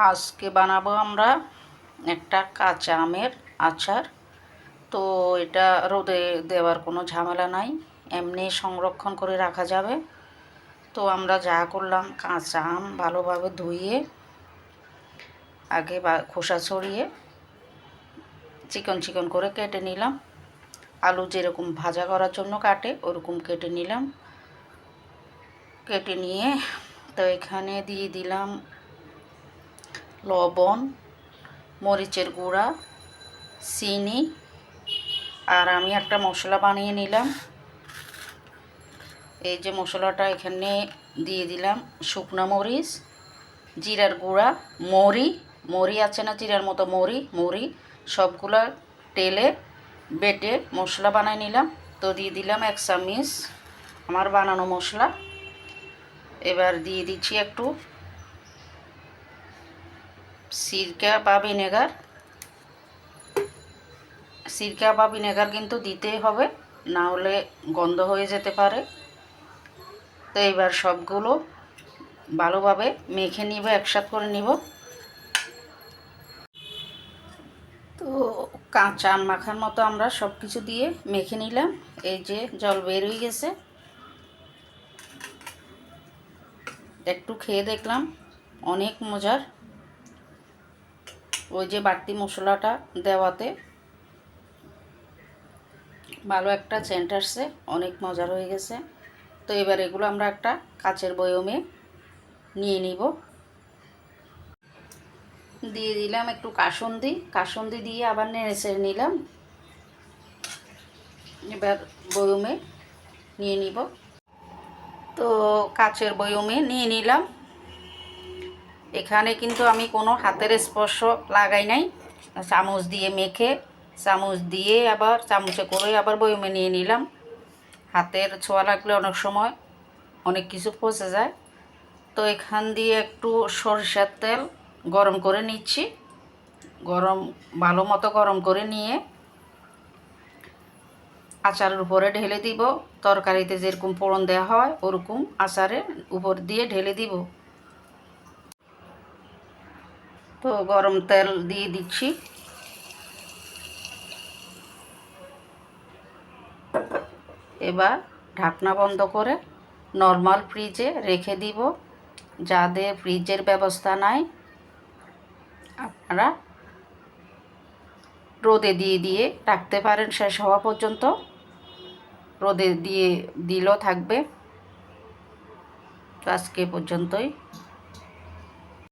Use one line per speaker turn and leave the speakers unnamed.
আজকে বানাবো আমরা একটা কাঁচা আমের আচার। তো এটা রোদে দেওয়ার কোনো ঝামেলা নাই, এমনি সংরক্ষণ করে রাখা যাবে। তো আমরা যা করলাম, কাঁচা আম ভালোভাবে ধুয়ে আগে খোসা ছড়িয়ে চিকন চিকন করে কেটে নিলাম। আলু যেরকম ভাজা করার জন্য কাটে ওরকম কেটে নিলাম। কেটে নিয়ে তো এখানে দিয়ে দিলাম লবণ, মরিচের গুঁড়া, চিনি, আর আমি একটা মশলা বানিয়ে নিলাম। এই যে মশলাটা এখানে দিয়ে দিলাম শুকনো মরিচ, জিরার গুঁড়া, মরি আছে না জিরার মতো মরি সবগুলা তেলে বেটে মশলা বানিয়ে নিলাম। তো দিয়ে দিলাম 1 চামচ আমার বানানো মশলা। এবার দিয়ে দিচ্ছি একটু সিরকা বা ভিনেগার কিন্তু দিতেই হবে, না হলে গন্ধ হয়ে যেতে পারে। তো এবার সবগুলো ভালোভাবে মেখে নিব, একসাথে করে নিব। তো কাঁচা আম মাখার মতো আমরা সব কিছু দিয়ে মেখে নিলাম। এই যে জল বের হয়ে গেছে, একটু খেয়ে দেখলাম অনেক মজার। ওই যে বাড়তি মশলাটা দেওয়াতে ভালো একটা সেন্ট আসছে, অনেক মজার হয়ে গেছে। তো এবার এগুলো আমরা একটা কাচের বয়মে নিয়ে নিব। দিয়ে দিলাম একটু কাসুন্দি দিয়ে আবার নেড়ে চেড়ে নিলাম। এবার বয়মে নিয়ে নিব। তো কাচের বয়মে নিয়ে নিলাম। এখানে কিন্তু আমি কোনো হাতের স্পর্শ লাগাই নাই, চামচ দিয়ে মেখে চামচ দিয়ে আবার চামচে করে আবার বয়মে নিয়ে নিলাম। হাতের ছোঁয়া লাগলে অনেক সময় অনেক কিছু পচে যায়। তো এখান দিয়ে একটু সরিষার তেল গরম করে নিচ্ছি। ভালো মতো গরম করে নিয়ে আচারের উপরে ঢেলে দিব। তরকারিতে যেরকম ফোড়ন দেওয়া হয় ওরকম আচারের উপর দিয়ে ঢেলে দিব। তো গরম তেল দিয়ে দিচ্ছি। এবার ঢাকনা বন্ধ করে নর্মাল ফ্রিজে রেখে দিব। যাদের ফ্রিজের ব্যবস্থা নাই আপনারা রোদে দিয়ে রাখতে পারেন, শেষ হওয়া পর্যন্ত রোদে দিলেও থাকবে। তো আজকে পর্যন্তই।